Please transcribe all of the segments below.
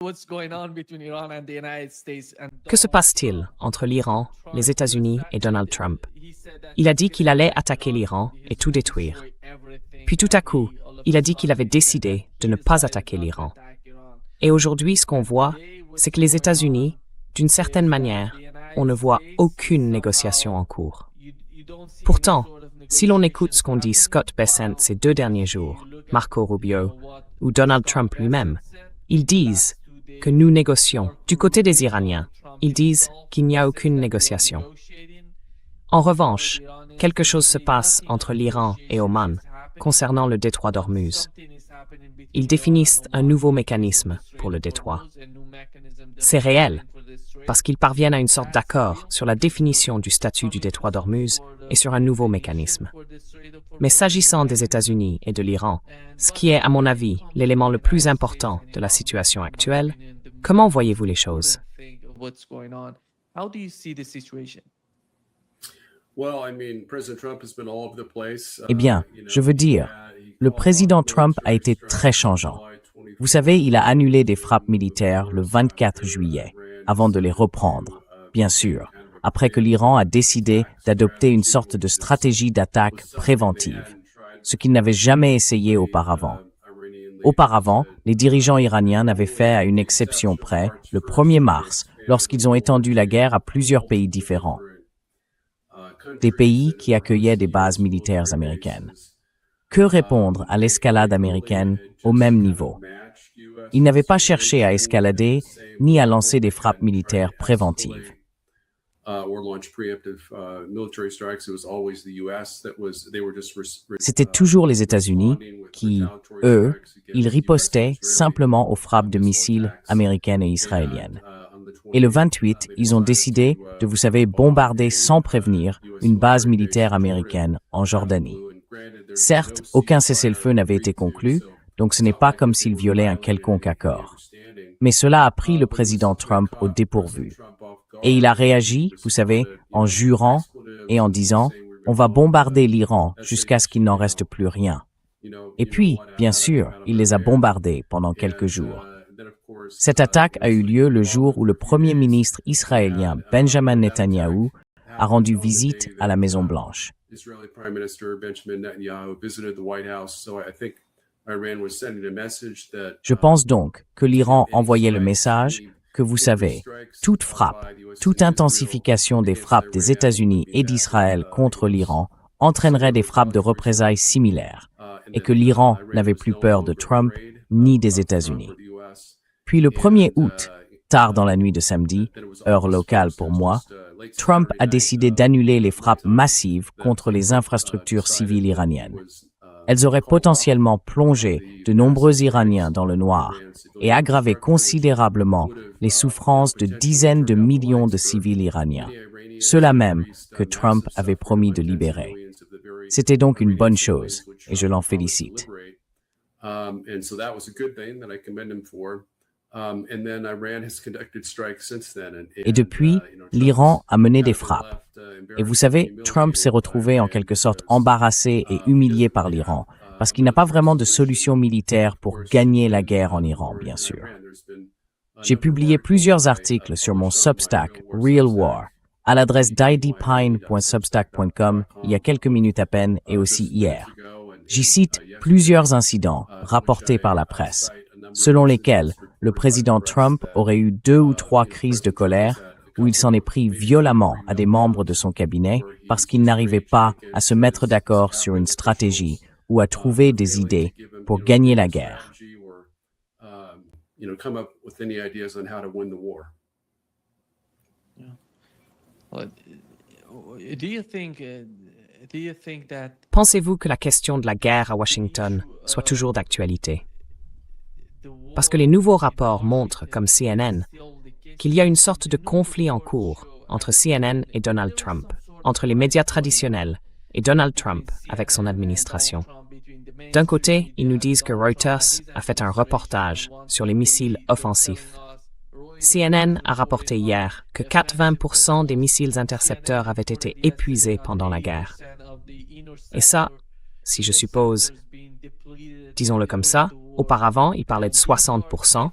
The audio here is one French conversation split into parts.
Que se passe-t-il entre l'Iran, les États-Unis et Donald Trump? Il a dit qu'il allait attaquer l'Iran et tout détruire. Puis tout à coup, il a dit qu'il avait décidé de ne pas attaquer l'Iran. Et aujourd'hui, ce qu'on voit, c'est que les États-Unis, d'une certaine manière, on ne voit aucune négociation en cours. Pourtant, si l'on écoute ce qu'ont dit Scott Bessent ces 2 derniers jours, Marco Rubio ou Donald Trump lui-même, ils disent que nous négocions. Du côté des Iraniens, ils disent qu'il n'y a aucune négociation. En revanche, quelque chose se passe entre l'Iran et Oman concernant le détroit d'Ormuz. Ils définissent un nouveau mécanisme pour le détroit. C'est réel, parce qu'ils parviennent à une sorte d'accord sur la définition du statut du détroit d'Ormuz et sur un nouveau mécanisme. Mais s'agissant des États-Unis et de l'Iran, ce qui est, à mon avis, l'élément le plus important de la situation actuelle, comment voyez-vous les choses? Eh bien, je veux dire, le président Trump a été très changeant. Vous savez, il a annulé des frappes militaires le 24 juillet, avant de les reprendre, bien sûr, après que l'Iran a décidé d'adopter une sorte de stratégie d'attaque préventive, ce qu'il n'avait jamais essayé auparavant. Auparavant, les dirigeants iraniens n'avaient fait à une exception près le 1er mars, lorsqu'ils ont étendu la guerre à plusieurs pays différents. Des pays qui accueillaient des bases militaires américaines. Que répondre à l'escalade américaine au même niveau? Ils n'avaient pas cherché à escalader ni à lancer des frappes militaires préventives. C'était toujours les États-Unis qui, eux, ils ripostaient simplement aux frappes de missiles américaines et israéliennes. Et le 28, ils ont décidé de, vous savez, bombarder sans prévenir une base militaire américaine en Jordanie. Certes, aucun cessez-le-feu n'avait été conclu, donc ce n'est pas comme s'ils violaient un quelconque accord. Mais cela a pris le président Trump au dépourvu. Et il a réagi, vous savez, en jurant et en disant « on va bombarder l'Iran jusqu'à ce qu'il n'en reste plus rien ». Et puis, bien sûr, il les a bombardés pendant quelques jours. Cette attaque a eu lieu le jour où le premier ministre israélien Benjamin Netanyahou a rendu visite à la Maison-Blanche. Je pense donc que l'Iran envoyait le message que, vous savez, toute frappe, toute intensification des frappes des États-Unis et d'Israël contre l'Iran entraînerait des frappes de représailles similaires, et que l'Iran n'avait plus peur de Trump ni des États-Unis. Puis le 1er août, tard dans la nuit de samedi, heure locale pour moi, Trump a décidé d'annuler les frappes massives contre les infrastructures civiles iraniennes. Elles auraient potentiellement plongé de nombreux Iraniens dans le noir et aggravé considérablement les souffrances de dizaines de millions de civils iraniens, ceux-là même que Trump avait promis de libérer. C'était donc une bonne chose, et je l'en félicite. Et depuis, l'Iran a mené des frappes. Et vous savez, Trump s'est retrouvé en quelque sorte embarrassé et humilié par l'Iran, parce qu'il n'a pas vraiment de solution militaire pour gagner la guerre en Iran, bien sûr. J'ai publié plusieurs articles sur mon Substack, Real War, à l'adresse daidypine.substack.com il y a quelques minutes à peine et aussi hier. J'y cite plusieurs incidents rapportés par la presse, selon lesquels le président Trump aurait eu 2 ou 3 crises de colère où il s'en est pris violemment à des membres de son cabinet parce qu'ils n'arrivaient pas à se mettre d'accord sur une stratégie ou à trouver des idées pour gagner la guerre. Pensez-vous que la question de la guerre à Washington soit toujours d'actualité? Parce que les nouveaux rapports montrent, comme CNN, qu'il y a une sorte de conflit en cours entre CNN et Donald Trump, entre les médias traditionnels et Donald Trump avec son administration. D'un côté, ils nous disent que Reuters a fait un reportage sur les missiles offensifs. CNN a rapporté hier que 80% des missiles intercepteurs avaient été épuisés pendant la guerre. Et ça, si je suppose, disons-le comme ça, auparavant, il parlait de 60%,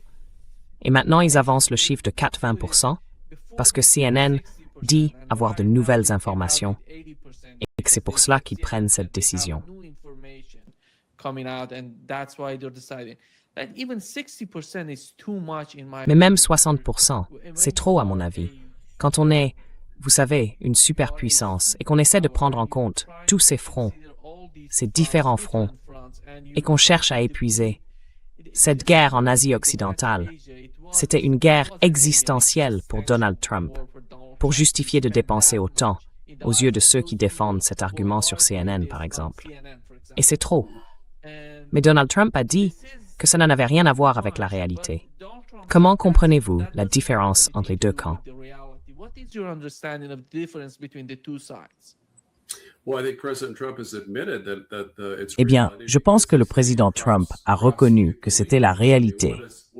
Et maintenant, ils avancent le chiffre de 80% parce que CNN dit avoir de nouvelles informations et que c'est pour cela qu'ils prennent cette décision. Mais même 60%, c'est trop à mon avis. Quand on est, vous savez, une superpuissance et qu'on essaie de prendre en compte tous ces fronts, ces différents fronts, et qu'on cherche à épuiser, cette guerre en Asie occidentale, c'était une guerre existentielle pour Donald Trump, pour justifier de dépenser autant, aux yeux de ceux qui défendent cet argument sur CNN, par exemple. Et c'est trop. Mais Donald Trump a dit que ça n'avait rien à voir avec la réalité. Comment comprenez-vous la différence entre les deux camps? Eh bien, je pense que le président Trump a reconnu que c'était la réalité,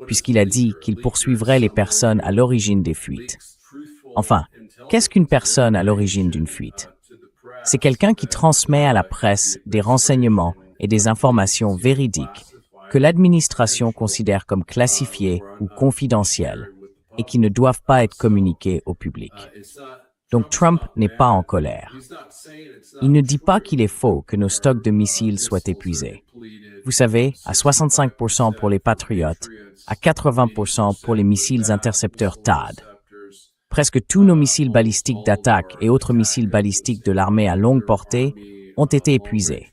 puisqu'il a dit qu'il poursuivrait les personnes à l'origine des fuites. Enfin, qu'est-ce qu'une personne à l'origine d'une fuite? C'est quelqu'un qui transmet à la presse des renseignements et des informations véridiques que l'administration considère comme classifiées ou confidentielles et qui ne doivent pas être communiquées au public. Donc Trump n'est pas en colère. Il ne dit pas qu'il est faux que nos stocks de missiles soient épuisés. Vous savez, à 65% pour les Patriots, à 80% pour les missiles intercepteurs THAAD. Presque tous nos missiles balistiques d'attaque et autres missiles balistiques de l'armée à longue portée ont été épuisés.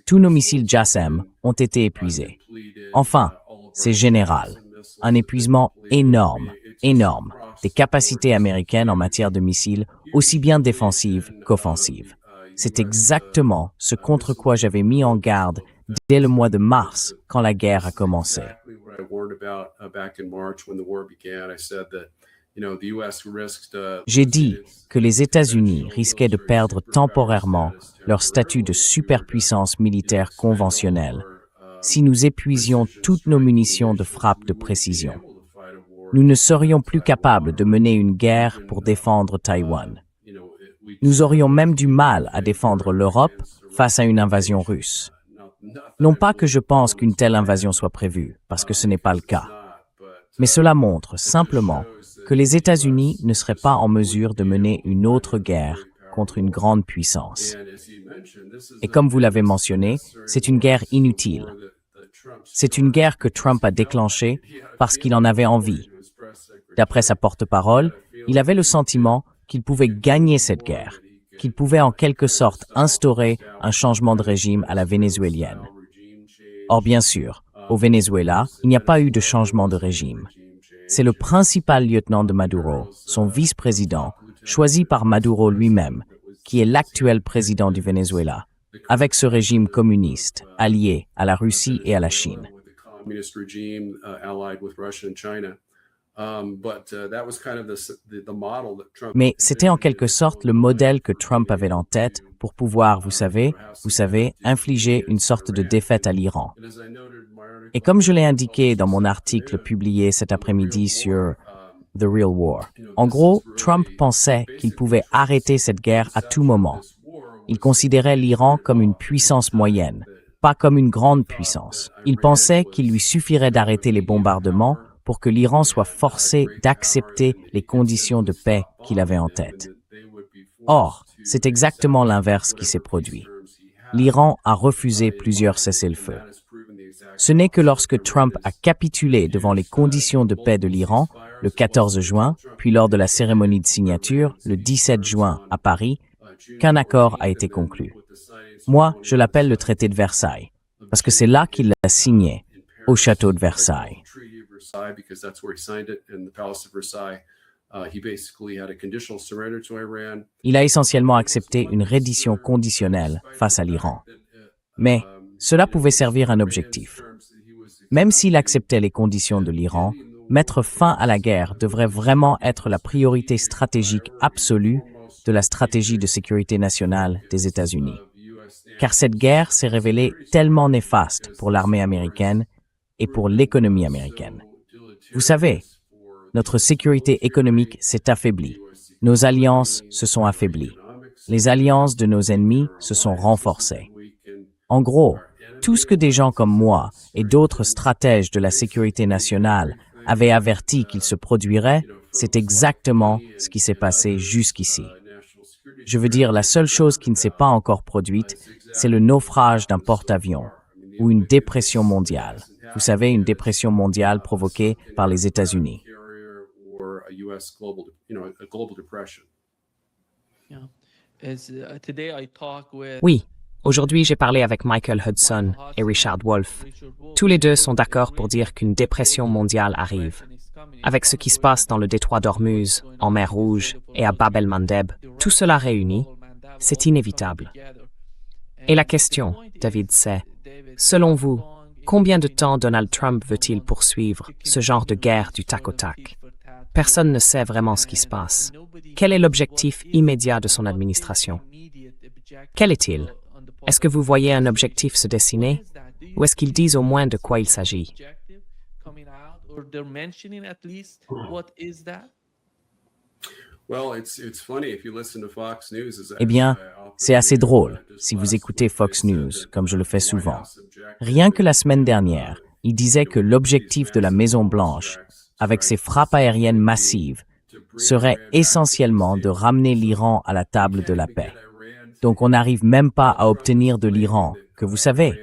Tous nos missiles JASSM ont été épuisés. Enfin, c'est général. Un épuisement énorme des capacités américaines en matière de missiles, aussi bien défensives qu'offensives. C'est exactement ce contre quoi j'avais mis en garde dès le mois de mars, quand la guerre a commencé. J'ai dit que les États-Unis risquaient de perdre temporairement leur statut de superpuissance militaire conventionnelle si nous épuisions toutes nos munitions de frappe de précision. Nous ne serions plus capables de mener une guerre pour défendre Taïwan. Nous aurions même du mal à défendre l'Europe face à une invasion russe. Non pas que je pense qu'une telle invasion soit prévue, parce que ce n'est pas le cas. Mais cela montre simplement que les États-Unis ne seraient pas en mesure de mener une autre guerre contre une grande puissance. Et comme vous l'avez mentionné, c'est une guerre inutile. C'est une guerre que Trump a déclenchée parce qu'il en avait envie. D'après sa porte-parole, il avait le sentiment qu'il pouvait gagner cette guerre, qu'il pouvait en quelque sorte instaurer un changement de régime à la vénézuélienne. Or, bien sûr, au Venezuela, il n'y a pas eu de changement de régime. C'est le principal lieutenant de Maduro, son vice-président, choisi par Maduro lui-même, qui est l'actuel président du Venezuela, avec ce régime communiste, allié à la Russie et à la Chine. Mais c'était en quelque sorte le modèle que Trump avait en tête pour pouvoir, vous savez, infliger une sorte de défaite à l'Iran. Et comme je l'ai indiqué dans mon article publié cet après-midi sur The Real War, en gros, Trump pensait qu'il pouvait arrêter cette guerre à tout moment. Il considérait l'Iran comme une puissance moyenne, pas comme une grande puissance. Il pensait qu'il lui suffirait d'arrêter les bombardements pour que l'Iran soit forcé d'accepter les conditions de paix qu'il avait en tête. Or, c'est exactement l'inverse qui s'est produit. L'Iran a refusé plusieurs cessez-le-feu. Ce n'est que lorsque Trump a capitulé devant les conditions de paix de l'Iran, le 14 juin, puis lors de la cérémonie de signature, le 17 juin à Paris, qu'un accord a été conclu. Moi, je l'appelle le traité de Versailles, parce que c'est là qu'il l'a signé, au château de Versailles. Il a essentiellement accepté une reddition conditionnelle face à l'Iran. Mais cela pouvait servir un objectif. Même s'il acceptait les conditions de l'Iran, mettre fin à la guerre devrait vraiment être la priorité stratégique absolue de la stratégie de sécurité nationale des États-Unis. Car cette guerre s'est révélée tellement néfaste pour l'armée américaine et pour l'économie américaine. Vous savez, notre sécurité économique s'est affaiblie. Nos alliances se sont affaiblies. Les alliances de nos ennemis se sont renforcées. En gros, tout ce que des gens comme moi et d'autres stratèges de la sécurité nationale avait averti qu'il se produirait, c'est exactement ce qui s'est passé jusqu'ici. Je veux dire, la seule chose qui ne s'est pas encore produite, c'est le naufrage d'un porte-avions ou une dépression mondiale. Vous savez, une dépression mondiale provoquée par les États-Unis. Oui, aujourd'hui j'ai parlé avec Michael Hudson et Richard Wolff. Tous les deux sont d'accord pour dire qu'une dépression mondiale arrive. Avec ce qui se passe dans le détroit d'Ormuz, en mer Rouge et à Bab el-Mandeb, tout cela réuni, c'est inévitable. Et la question, David, c'est, selon vous, combien de temps Donald Trump veut-il poursuivre ce genre de guerre du tac au tac? Personne ne sait vraiment ce qui se passe. Quel est l'objectif immédiat de son administration? Quel est-il? Est-ce que vous voyez un objectif se dessiner? Ou est-ce qu'ils disent au moins de quoi il s'agit? Eh bien, c'est assez drôle si vous écoutez Fox News, comme je le fais souvent. Rien que la semaine dernière, il disait que l'objectif de la Maison-Blanche, avec ses frappes aériennes massives, serait essentiellement de ramener l'Iran à la table de la paix. Donc on n'arrive même pas à obtenir de l'Iran, que vous savez.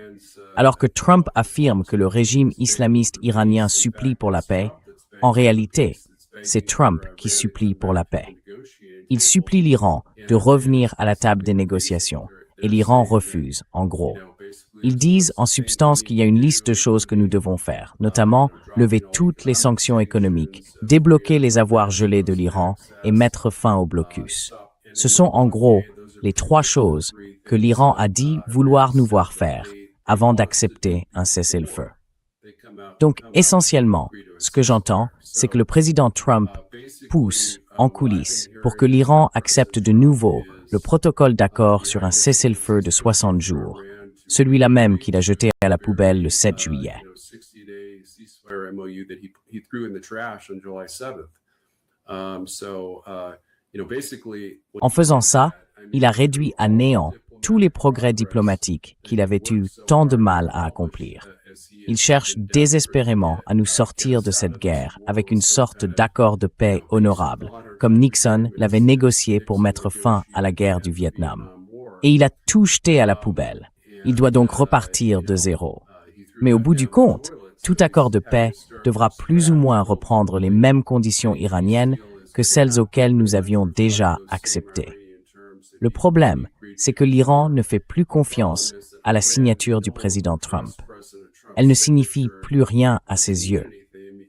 Alors que Trump affirme que le régime islamiste iranien supplie pour la paix, en réalité, c'est Trump qui supplie pour la paix. Il supplie l'Iran de revenir à la table des négociations, et l'Iran refuse, en gros. Ils disent en substance qu'il y a une liste de choses que nous devons faire, notamment lever toutes les sanctions économiques, débloquer les avoirs gelés de l'Iran et mettre fin au blocus. Ce sont en gros les 3 choses que l'Iran a dit vouloir nous voir faire avant d'accepter un cessez-le-feu. Donc, essentiellement, ce que j'entends, c'est que le président Trump pousse en coulisses pour que l'Iran accepte de nouveau le protocole d'accord sur un cessez-le-feu de 60 jours, celui-là même qu'il a jeté à la poubelle le 7 juillet. En faisant ça, il a réduit à néant tous les progrès diplomatiques qu'il avait eu tant de mal à accomplir. Il cherche désespérément à nous sortir de cette guerre avec une sorte d'accord de paix honorable, comme Nixon l'avait négocié pour mettre fin à la guerre du Vietnam. Et il a tout jeté à la poubelle. Il doit donc repartir de zéro. Mais au bout du compte, tout accord de paix devra plus ou moins reprendre les mêmes conditions iraniennes que celles auxquelles nous avions déjà acceptées. Le problème, c'est que l'Iran ne fait plus confiance à la signature du président Trump. Elle ne signifie plus rien à ses yeux,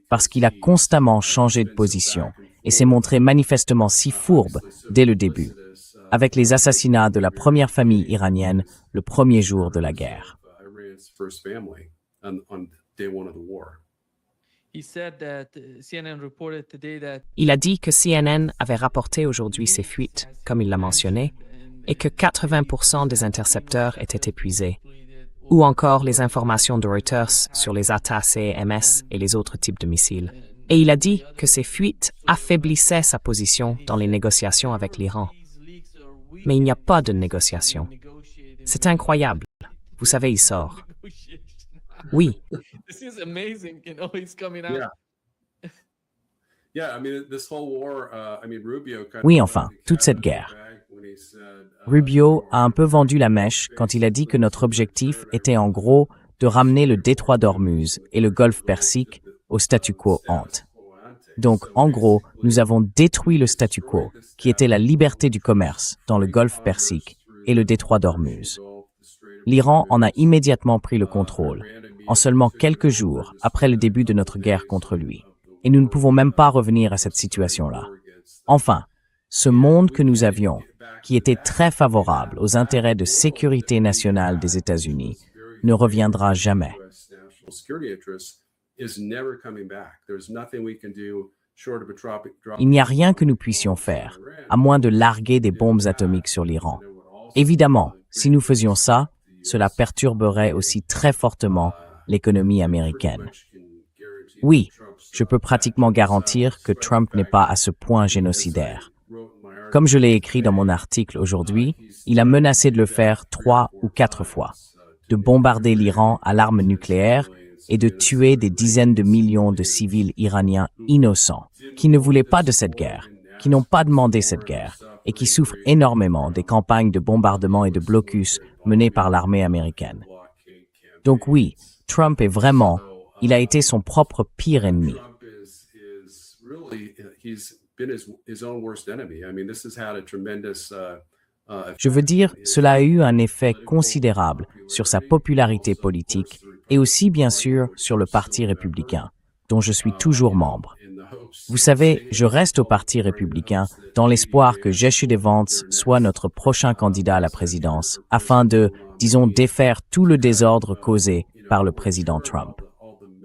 parce qu'il a constamment changé de position et s'est montré manifestement si fourbe dès le début, avec les assassinats de la première famille iranienne le premier jour de la guerre. Il a dit que CNN avait rapporté aujourd'hui ses fuites, comme il l'a mentionné, et que 80% des intercepteurs étaient épuisés, ou encore les informations de Reuters sur les ATA-CMS et les autres types de missiles. Et il a dit que ces fuites affaiblissaient sa position dans les négociations avec l'Iran. Mais il n'y a pas de négociation. C'est incroyable. Vous savez, il sort. Oui. Oui, enfin, toute cette guerre. Rubio a un peu vendu la mèche quand il a dit que notre objectif était en gros de ramener le détroit d'Ormuz et le golfe Persique au statu quo ante. Donc, en gros, nous avons détruit le statu quo, qui était la liberté du commerce dans le golfe Persique et le détroit d'Ormuz. L'Iran en a immédiatement pris le contrôle, en seulement quelques jours après le début de notre guerre contre lui. Et nous ne pouvons même pas revenir à cette situation-là. Enfin, ce monde que nous avions, qui était très favorable aux intérêts de sécurité nationale des États-Unis, ne reviendra jamais. Il n'y a rien que nous puissions faire, à moins de larguer des bombes atomiques sur l'Iran. Évidemment, si nous faisions ça, cela perturberait aussi très fortement l'économie américaine. Oui, je peux pratiquement garantir que Trump n'est pas à ce point génocidaire. Comme je l'ai écrit dans mon article aujourd'hui, il a menacé de le faire 3 ou 4 fois, de bombarder l'Iran à l'arme nucléaire et de tuer des dizaines de millions de civils iraniens innocents, qui ne voulaient pas de cette guerre, qui n'ont pas demandé cette guerre, et qui souffrent énormément des campagnes de bombardement et de blocus menées par l'armée américaine. Donc oui, Trump il a été son propre pire ennemi. Je veux dire, cela a eu un effet considérable sur sa popularité politique et aussi, bien sûr, sur le Parti républicain, dont je suis toujours membre. Vous savez, je reste au Parti républicain dans l'espoir que J.D. Vance soit notre prochain candidat à la présidence, afin de, disons, défaire tout le désordre causé par le président Trump.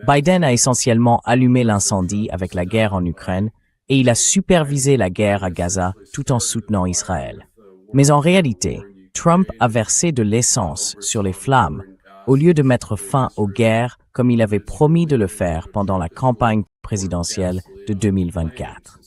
Biden a essentiellement allumé l'incendie avec la guerre en Ukraine et il a supervisé la guerre à Gaza tout en soutenant Israël. Mais en réalité, Trump a versé de l'essence sur les flammes au lieu de mettre fin aux guerres comme il avait promis de le faire pendant la campagne présidentielle de 2024.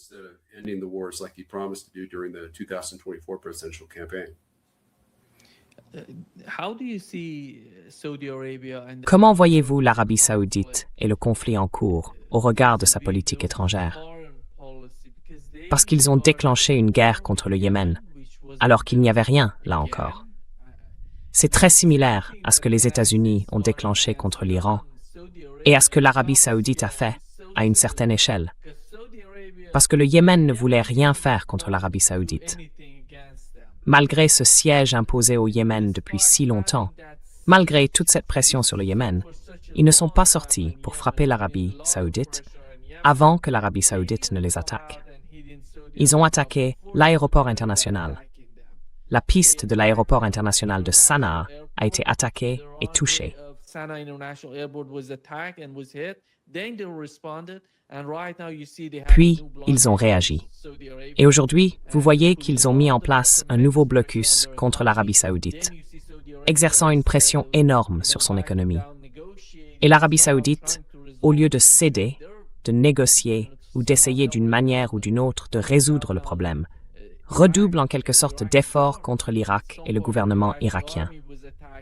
Comment voyez-vous l'Arabie saoudite et le conflit en cours au regard de sa politique étrangère? Parce qu'ils ont déclenché une guerre contre le Yémen, alors qu'il n'y avait rien, là encore. C'est très similaire à ce que les États-Unis ont déclenché contre l'Iran et à ce que l'Arabie saoudite a fait, à une certaine échelle. Parce que le Yémen ne voulait rien faire contre l'Arabie saoudite. Malgré ce siège imposé au Yémen depuis si longtemps, malgré toute cette pression sur le Yémen, ils ne sont pas sortis pour frapper l'Arabie saoudite avant que l'Arabie saoudite ne les attaque. Ils ont attaqué l'aéroport international. La piste de l'aéroport international de Sanaa a été attaquée et touchée. Puis, ils ont réagi. Et aujourd'hui, vous voyez qu'ils ont mis en place un nouveau blocus contre l'Arabie saoudite, exerçant une pression énorme sur son économie. Et l'Arabie saoudite, au lieu de céder, de négocier ou d'essayer d'une manière ou d'une autre de résoudre le problème, redouble en quelque sorte d'efforts contre l'Irak et le gouvernement irakien.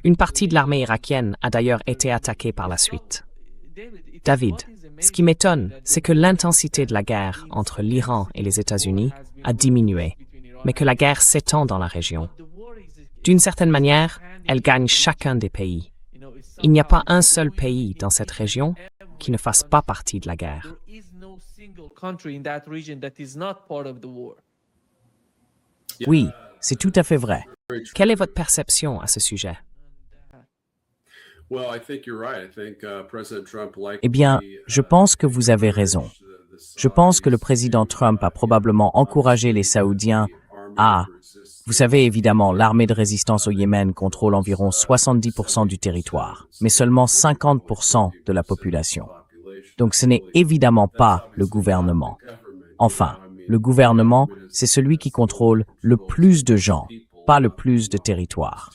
Une partie de l'armée irakienne a d'ailleurs été attaquée par la suite. David, ce qui m'étonne, c'est que l'intensité de la guerre entre l'Iran et les États-Unis a diminué, mais que la guerre s'étend dans la région. D'une certaine manière, elle gagne chacun des pays. Il n'y a pas un seul pays dans cette région qui ne fasse pas partie de la guerre. Oui, c'est tout à fait vrai. Quelle est votre perception à ce sujet? Eh bien, je pense que vous avez raison. Je pense que le président Trump a probablement encouragé les Saoudiens à... Vous savez, évidemment, l'armée de résistance au Yémen contrôle environ 70% du territoire, mais seulement 50% de la population. Donc ce n'est évidemment pas le gouvernement. Enfin, le gouvernement, c'est celui qui contrôle le plus de gens, pas le plus de territoire.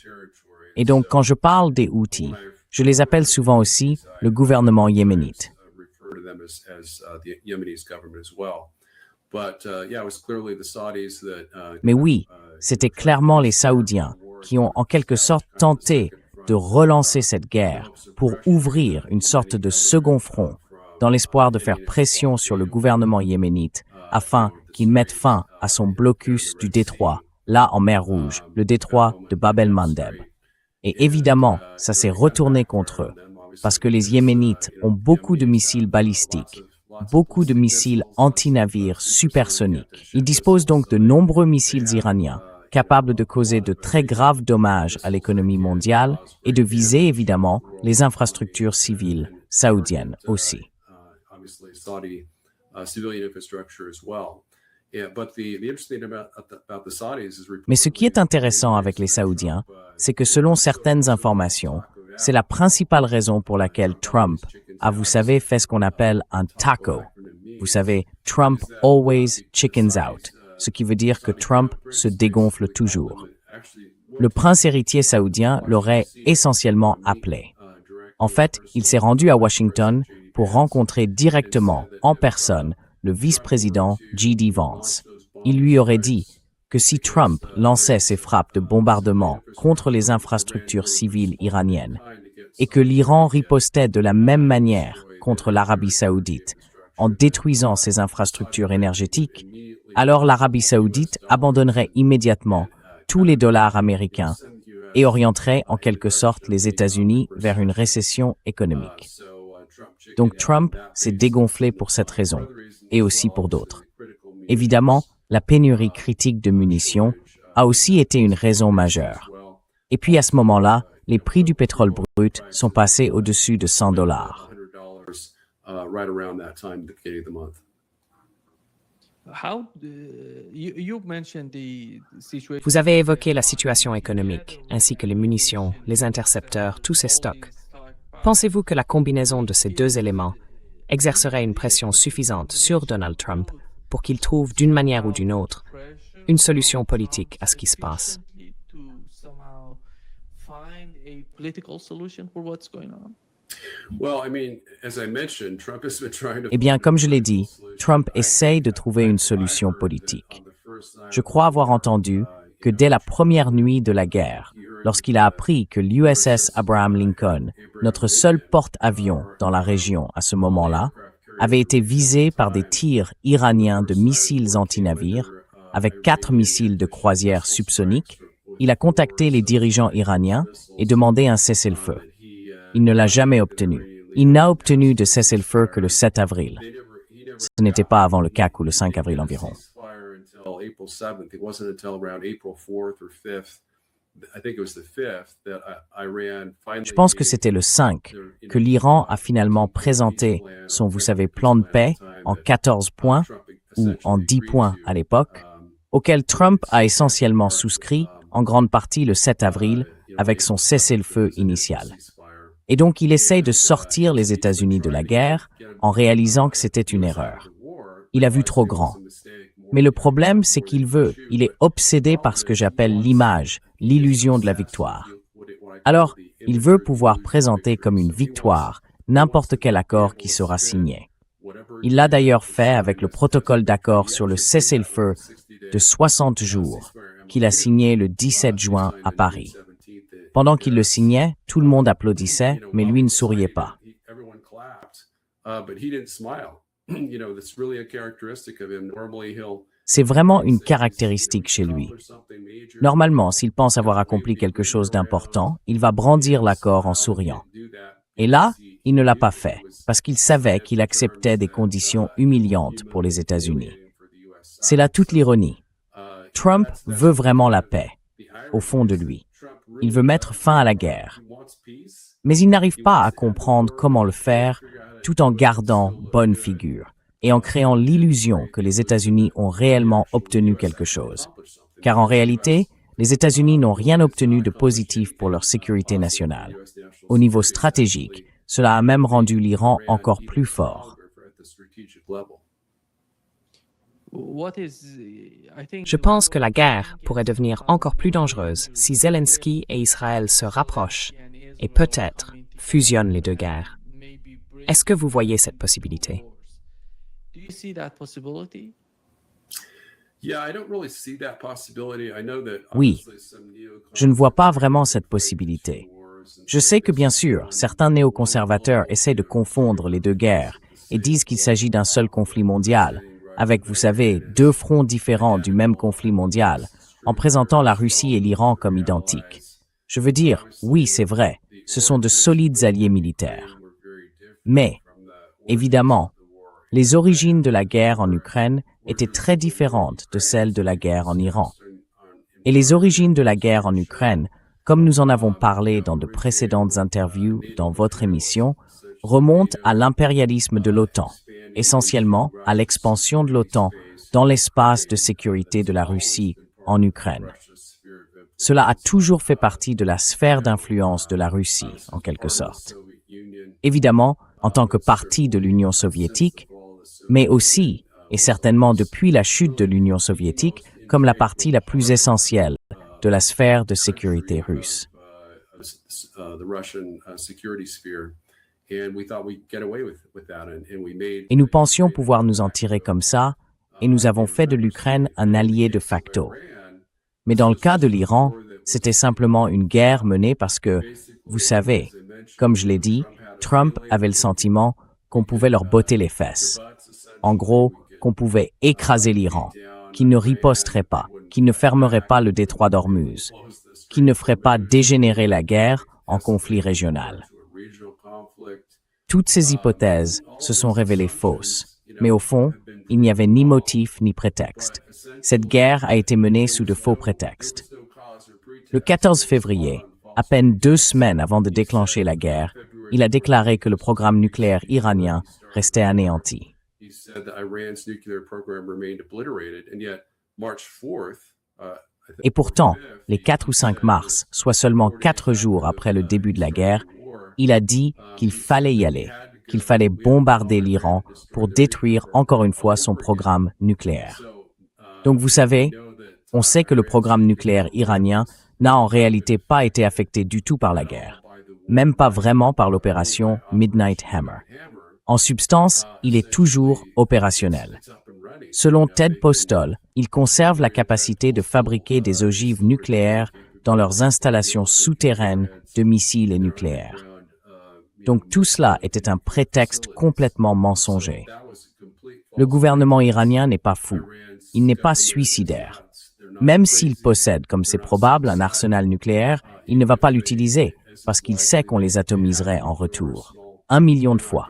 Et donc, quand je parle des Houthis, je les appelle souvent aussi le gouvernement yéménite. Mais oui, c'était clairement les Saoudiens qui ont en quelque sorte tenté de relancer cette guerre pour ouvrir une sorte de second front dans l'espoir de faire pression sur le gouvernement yéménite afin qu'il mette fin à son blocus du détroit, là en mer Rouge, le détroit de Bab el-Mandeb. Et évidemment, ça s'est retourné contre eux, parce que les Yéménites ont beaucoup de missiles balistiques, beaucoup de missiles anti-navires supersoniques. Ils disposent donc de nombreux missiles iraniens, capables de causer de très graves dommages à l'économie mondiale et de viser évidemment les infrastructures civiles saoudiennes aussi. Mais ce qui est intéressant avec les Saoudiens, c'est que selon certaines informations, c'est la principale raison pour laquelle Trump a, vous savez, fait ce qu'on appelle un taco. Vous savez, Trump always chickens out, ce qui veut dire que Trump se dégonfle toujours. Le prince héritier saoudien l'aurait essentiellement appelé. En fait, il s'est rendu à Washington pour rencontrer directement, en personne, le vice-président J.D. Vance. Il lui aurait dit que si Trump lançait ses frappes de bombardement contre les infrastructures civiles iraniennes, et que l'Iran ripostait de la même manière contre l'Arabie saoudite, en détruisant ses infrastructures énergétiques, alors l'Arabie saoudite abandonnerait immédiatement tous les dollars américains et orienterait en quelque sorte les États-Unis vers une récession économique. Donc Trump s'est dégonflé pour cette raison, et aussi pour d'autres. Évidemment, la pénurie critique de munitions a aussi été une raison majeure. Et puis à ce moment-là, les prix du pétrole brut sont passés au-dessus de $100. Vous avez évoqué la situation économique, ainsi que les munitions, les intercepteurs, tous ces stocks. Pensez-vous que la combinaison de ces deux éléments exercerait une pression suffisante sur Donald Trump pour qu'il trouve, d'une manière ou d'une autre, une solution politique à ce qui se passe? Eh bien, comme je l'ai dit, Trump essaye de trouver une solution politique. Je crois avoir entendu que dès la première nuit de la guerre, lorsqu'il a appris que l'USS Abraham Lincoln, notre seul porte-avions dans la région à ce moment-là, avait été visé par des tirs iraniens de missiles antinavires, avec 4 missiles de croisière subsoniques, il a contacté les dirigeants iraniens et demandé un cessez-le-feu. Il ne l'a jamais obtenu. Il n'a obtenu de cessez-le-feu que le 7 avril. Ce n'était pas avant le CAC ou le 5 avril environ. Je pense que c'était le 5 que l'Iran a finalement présenté son, vous savez, plan de paix en 14 points ou en 10 points à l'époque, auquel Trump a essentiellement souscrit en grande partie le 7 avril avec son cessez-le-feu initial. Et donc il essaye de sortir les États-Unis de la guerre en réalisant que c'était une erreur. Il a vu trop grand. Mais le problème, c'est il est obsédé par ce que j'appelle l'image, l'illusion de la victoire. Alors, il veut pouvoir présenter comme une victoire n'importe quel accord qui sera signé. Il l'a d'ailleurs fait avec le protocole d'accord sur le cessez-le-feu de 60 jours qu'il a signé le 17 juin à Paris. Pendant qu'il le signait, tout le monde applaudissait, mais lui ne souriait pas. C'est vraiment une caractéristique chez lui. Normalement, s'il pense avoir accompli quelque chose d'important, il va brandir l'accord en souriant. Et là, il ne l'a pas fait, parce qu'il savait qu'il acceptait des conditions humiliantes pour les États-Unis. C'est là toute l'ironie. Trump veut vraiment la paix, au fond de lui. Il veut mettre fin à la guerre. Mais il n'arrive pas à comprendre comment le faire tout en gardant bonne figure et en créant l'illusion que les États-Unis ont réellement obtenu quelque chose. Car en réalité, les États-Unis n'ont rien obtenu de positif pour leur sécurité nationale. Au niveau stratégique, cela a même rendu l'Iran encore plus fort. Je pense que la guerre pourrait devenir encore plus dangereuse si Zelensky et Israël se rapprochent et peut-être fusionnent les deux guerres. Est-ce que vous voyez cette possibilité? Oui, je ne vois pas vraiment cette possibilité. Je sais que bien sûr, certains néoconservateurs essaient de confondre les deux guerres et disent qu'il s'agit d'un seul conflit mondial, avec, vous savez, deux fronts différents du même conflit mondial, en présentant la Russie et l'Iran comme identiques. Je veux dire, oui, c'est vrai, ce sont de solides alliés militaires. Mais, évidemment, les origines de la guerre en Ukraine étaient très différentes de celles de la guerre en Iran. Et les origines de la guerre en Ukraine, comme nous en avons parlé dans de précédentes interviews dans votre émission, remontent à l'impérialisme de l'OTAN, essentiellement à l'expansion de l'OTAN dans l'espace de sécurité de la Russie en Ukraine. Cela a toujours fait partie de la sphère d'influence de la Russie, en quelque sorte. Évidemment, en tant que partie de l'Union soviétique, mais aussi, et certainement depuis la chute de l'Union soviétique, comme la partie la plus essentielle de la sphère de sécurité russe. Et nous pensions pouvoir nous en tirer comme ça, et nous avons fait de l'Ukraine un allié de facto. Mais dans le cas de l'Iran, c'était simplement une guerre menée parce que, vous savez, comme je l'ai dit, Trump avait le sentiment qu'on pouvait leur botter les fesses. En gros, qu'on pouvait écraser l'Iran, qu'il ne riposterait pas, qu'il ne fermerait pas le détroit d'Ormuz, qu'il ne ferait pas dégénérer la guerre en conflit régional. Toutes ces hypothèses se sont révélées fausses, mais au fond, il n'y avait ni motif ni prétexte. Cette guerre a été menée sous de faux prétextes. Le 14 février, à peine 2 semaines avant de déclencher la guerre, il a déclaré que le programme nucléaire iranien restait anéanti. Et pourtant, les 4 ou 5 mars, soit seulement 4 jours après le début de la guerre, il a dit qu'il fallait y aller, qu'il fallait bombarder l'Iran pour détruire encore une fois son programme nucléaire. Donc vous savez, on sait que le programme nucléaire iranien n'a en réalité pas été affecté du tout par la guerre, même pas vraiment par l'opération Midnight Hammer. En substance, il est toujours opérationnel. Selon Ted Postol, il conserve la capacité de fabriquer des ogives nucléaires dans leurs installations souterraines de missiles et nucléaires. Donc tout cela était un prétexte complètement mensonger. Le gouvernement iranien n'est pas fou, il n'est pas suicidaire. Même s'il possède, comme c'est probable, un arsenal nucléaire, il ne va pas l'utiliser parce qu'il sait qu'on les atomiserait en retour. 1 million de fois.